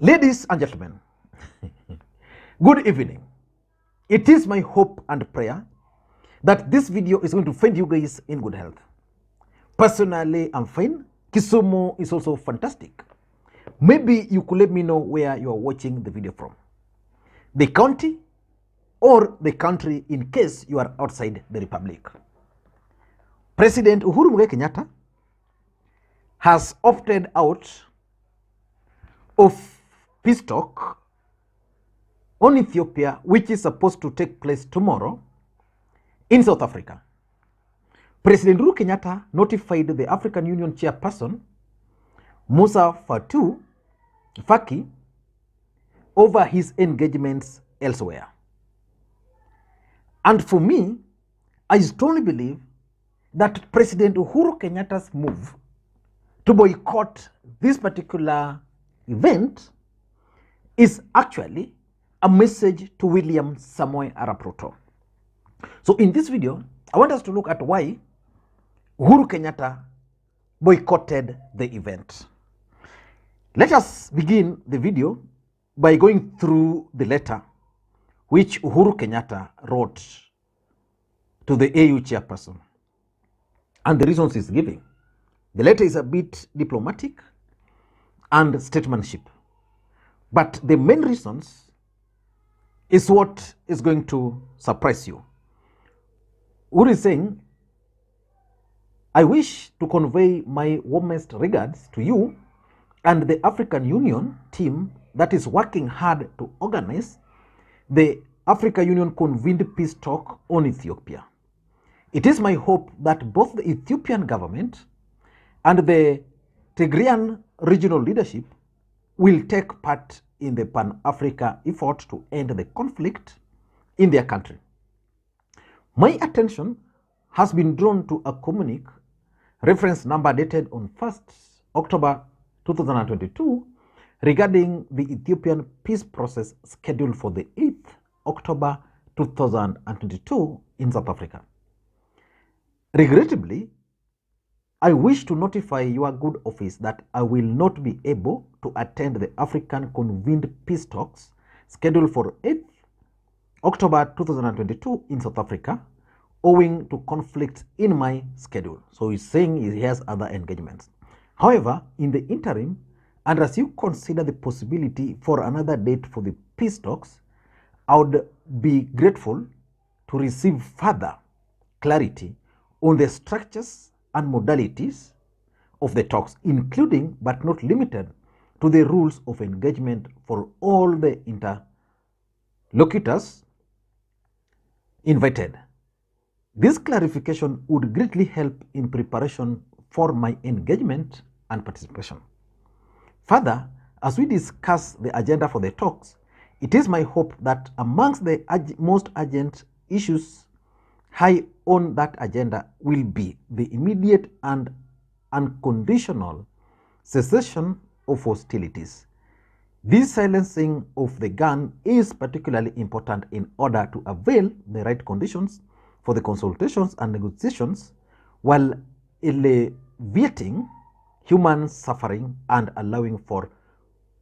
Ladies and gentlemen, good evening. It is my hope and prayer that this video is going to find you guys in good health. Personally, I'm fine. Kisumu is also fantastic. Maybe you could let me know where you are watching the video from. The county or the country in case you are outside the republic. President Uhuru Kenyatta has opted out of peace talk on Ethiopia, which is supposed to take place tomorrow in South Africa. President Uhuru Kenyatta notified the African Union chairperson, Mousa Faki, over his engagements elsewhere. And for me, I strongly believe that President Uhuru Kenyatta's move to boycott this particular event is actually a message to William Samoei Arap Ruto. So in this video, I want us to look at why Uhuru Kenyatta boycotted the event. Let us begin the video by going through the letter which Uhuru Kenyatta wrote to the AU chairperson and the reasons he's giving. The letter is a bit diplomatic and statesmanship, but the main reasons is what is going to surprise you. Uhuru is saying, I wish to convey my warmest regards to you and the African Union team that is working hard to organize the African Union convened peace talk on Ethiopia. It is my hope that both the Ethiopian government and the Tigrayan regional leadership will take part in the Pan-Africa effort to end the conflict in their country. My attention has been drawn to a communique, reference number dated on 1st October 2022, regarding the Ethiopian peace process scheduled for the 8th October 2022 in South Africa. Regrettably, I wish to notify your good office that I will not be able to attend the African convened peace talks scheduled for 8th October 2022 in South Africa, owing to conflicts in my schedule. So he's saying he has other engagements. However, in the interim, and as you consider the possibility for another date for the peace talks, I would be grateful to receive further clarity on the structures and modalities of the talks, including but not limited to the rules of engagement for all the interlocutors invited. This clarification would greatly help in preparation for my engagement and participation. Further, as we discuss the agenda for the talks, it is my hope that amongst the most urgent issues high on that agenda will be the immediate and unconditional cessation of hostilities. This silencing of the gun is particularly important in order to avail the right conditions for the consultations and negotiations while alleviating human suffering and allowing for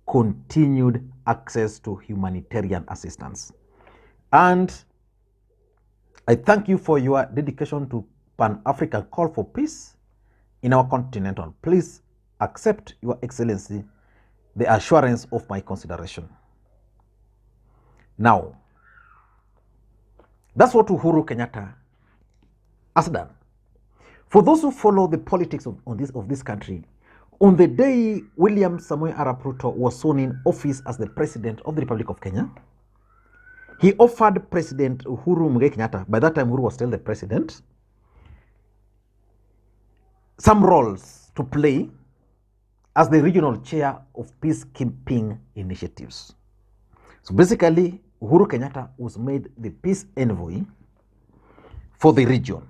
continued access to humanitarian assistance. And I thank you for your dedication to Pan-African call for peace in our continental. Please accept, Your Excellency, the assurance of my consideration. Now, that's what Uhuru Kenyatta has done. For those who follow the politics of this country, on the day William Samoei Arap Ruto was sworn in office as the President of the Republic of Kenya, he offered President Uhuru Kenyatta, by that time Uhuru was still the president, some roles to play as the regional chair of peacekeeping initiatives. So basically, Uhuru Kenyatta was made the peace envoy for the region.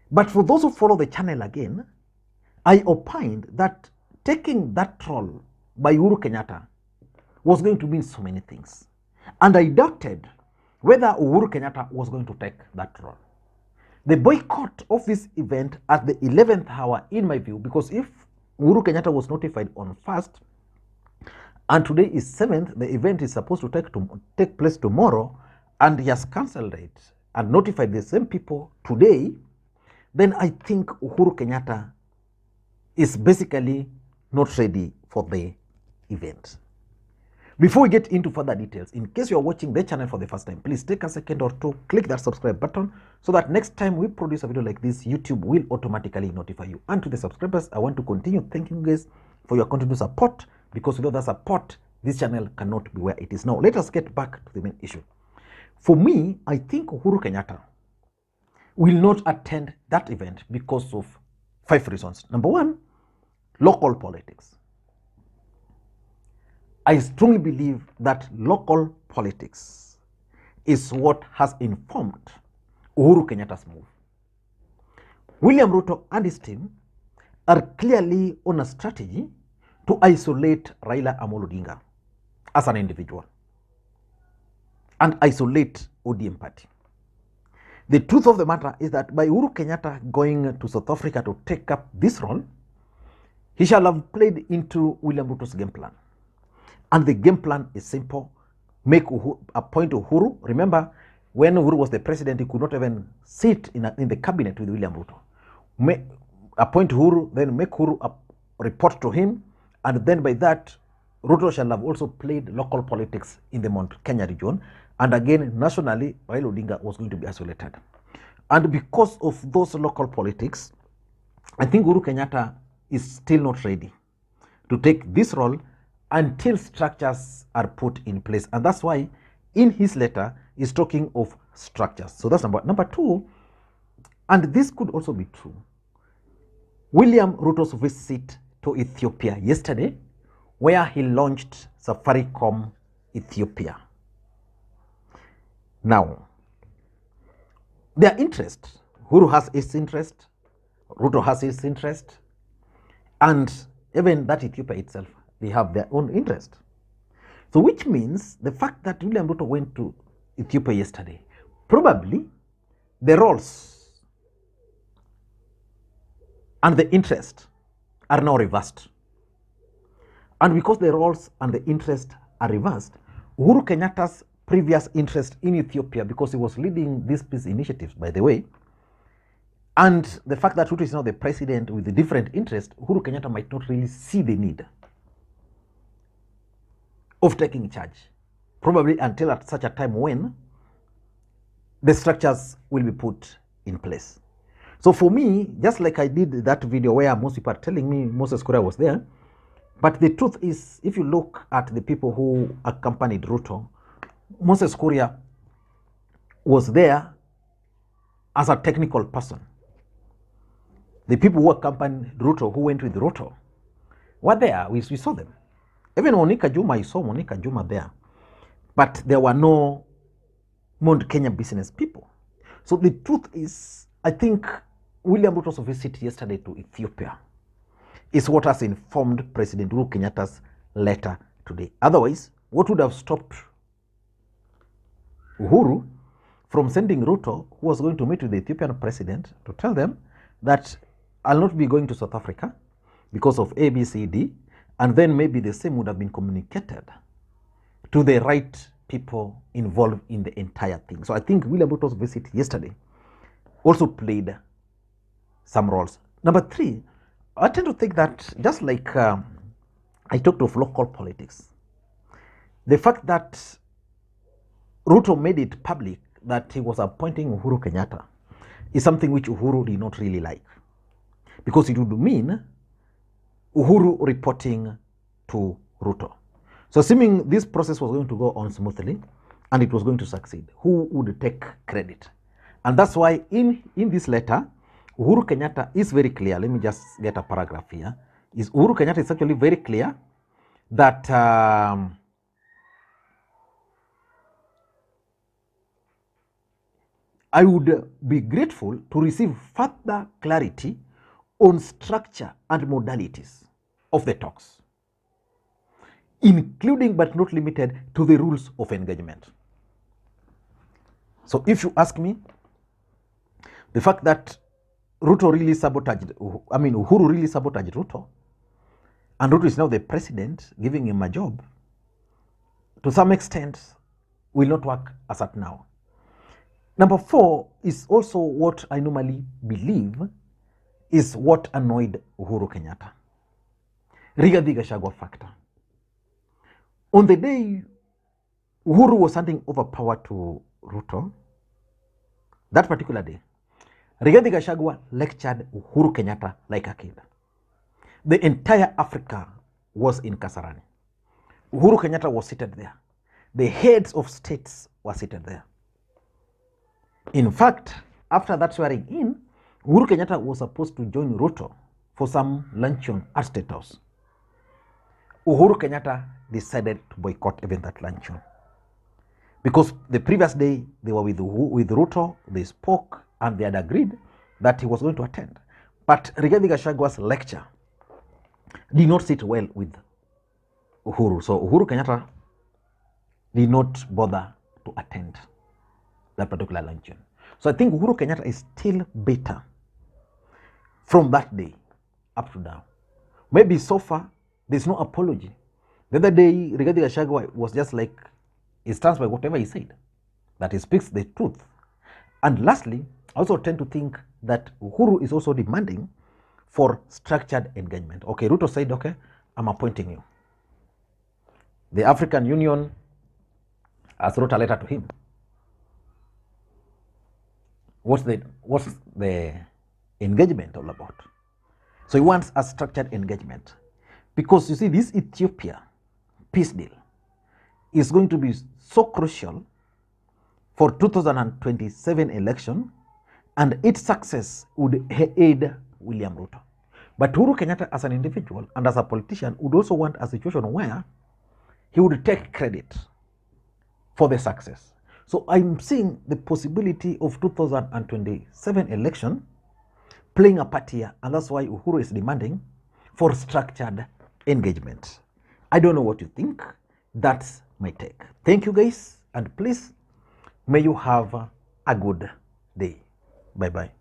But for those who follow the channel again, I opined that taking that role by Uhuru Kenyatta was going to mean so many things. And I doubted whether Uhuru Kenyatta was going to take that role. The boycott of this event at the 11th hour, in my view, because if Uhuru Kenyatta was notified on 1st, and today is 7th, the event is supposed to take place tomorrow, and he has cancelled it and notified the same people today, then I think Uhuru Kenyatta is basically not ready for the event. Before we get into further details, in case you are watching the channel for the first time, please take a second or two, click that subscribe button so that next time we produce a video like this, YouTube will automatically notify you. And to the subscribers, I want to continue thanking you guys for your continued support, because without that support, this channel cannot be where it is now. Let us get back to the main issue. For me, I think Uhuru Kenyatta will not attend that event because of 5 reasons. Number one, local politics. I strongly believe that local politics is what has informed Uhuru Kenyatta's move. William Ruto and his team are clearly on a strategy to isolate Raila Odinga as an individual and isolate ODM party. The truth of the matter is that by Uhuru Kenyatta going to South Africa to take up this role, he shall have played into William Ruto's game plan. And the game plan is simple: appoint Uhuru. Remember, when Uhuru was the president, he could not even sit in the cabinet with William Ruto. Appoint Uhuru, then make Uhuru report to him, and then by that, Ruto shall have also played local politics in the Mount Kenya region, and again, nationally, Raila Odinga was going to be isolated. And because of those local politics, I think Uhuru Kenyatta is still not ready to take this role until structures are put in place. And that's why in his letter, he's talking of structures. So that's number two, and this could also be true. William Ruto's visit to Ethiopia yesterday, where he launched Safaricom Ethiopia. Now, their interest, Uhuru has his interest, Ruto has his interest, and even that Ethiopia itself, they have their own interest. So which means the fact that William Ruto went to Ethiopia yesterday, probably the roles and the interest are now reversed. And because the roles and the interest are reversed, Uhuru Kenyatta's previous interest in Ethiopia, because he was leading these peace initiatives, by the way, and the fact that Ruto is now the president with a different interest, Uhuru Kenyatta might not really see the need of taking charge, probably until at such a time when the structures will be put in place. So for me, just like I did that video where most people are telling me Moses Kuria was there, but the truth is, if you look at the people who accompanied Ruto, Moses Kuria was there as a technical person. The people who accompanied Ruto, who went with Ruto, were there. We saw them. Even Monica Juma, I saw Monica Juma there. But there were no Mount Kenya business people. So the truth is, I think William Ruto's visit yesterday to Ethiopia is what has informed President Uhuru Kenyatta's letter today. Otherwise, what would have stopped Uhuru from sending Ruto, who was going to meet with the Ethiopian president, to tell them that I'll not be going to South Africa because of A, B, C, D, and then maybe the same would have been communicated to the right people involved in the entire thing. So I think William Ruto's visit yesterday also played some roles. Number three, I tend to think that just like I talked of local politics, the fact that Ruto made it public that he was appointing Uhuru Kenyatta is something which Uhuru did not really like, because it would mean Uhuru reporting to Ruto. So assuming this process was going to go on smoothly and it was going to succeed, who would take credit? And that's why in this letter, Uhuru Kenyatta is very clear. Let me just get a paragraph here. Uhuru Kenyatta is actually very clear that I would be grateful to receive further clarity on structure and modalities of the talks, including but not limited to the rules of engagement. So if you ask me, the fact that Ruto really sabotaged, Uhuru really sabotaged Ruto, and Ruto is now the president giving him a job, to some extent, will not work as at now. Number 4 is also what I normally believe is what annoyed Uhuru Kenyatta. Rigathi Gachagua factor. On the day Uhuru was handing over power to Ruto, that particular day, Rigathi Gachagua lectured Uhuru Kenyatta like a kid. The entire Africa was in Kasarani. Uhuru Kenyatta was seated there. The heads of states were seated there. In fact, after that swearing in, Uhuru Kenyatta was supposed to join Ruto for some luncheon at State House. Uhuru Kenyatta decided to boycott even that luncheon. Because the previous day, they were with Ruto, they spoke, and they had agreed that he was going to attend. But Rigathi Gachagua's lecture did not sit well with Uhuru. So Uhuru Kenyatta did not bother to attend that particular luncheon. So I think Uhuru Kenyatta is still bitter from that day up to now. Maybe so far, there's no apology. The other day, Rigathi Gachagua was just like, he stands by whatever he said, that he speaks the truth. And lastly, I also tend to think that Uhuru is also demanding for structured engagement. Okay, Ruto said, okay, I'm appointing you. The African Union has wrote a letter to him. What's the engagement all about? So he wants a structured engagement. Because you see, this Ethiopia peace deal is going to be so crucial for 2027 election, and its success would aid William Ruto. But Uhuru Kenyatta as an individual and as a politician would also want a situation where he would take credit for the success. So I'm seeing the possibility of 2027 election playing a part here, and that's why Uhuru is demanding for structured engagement. I don't know what you think. That's my take. Thank you guys, and please, may you have a good day. Bye-bye.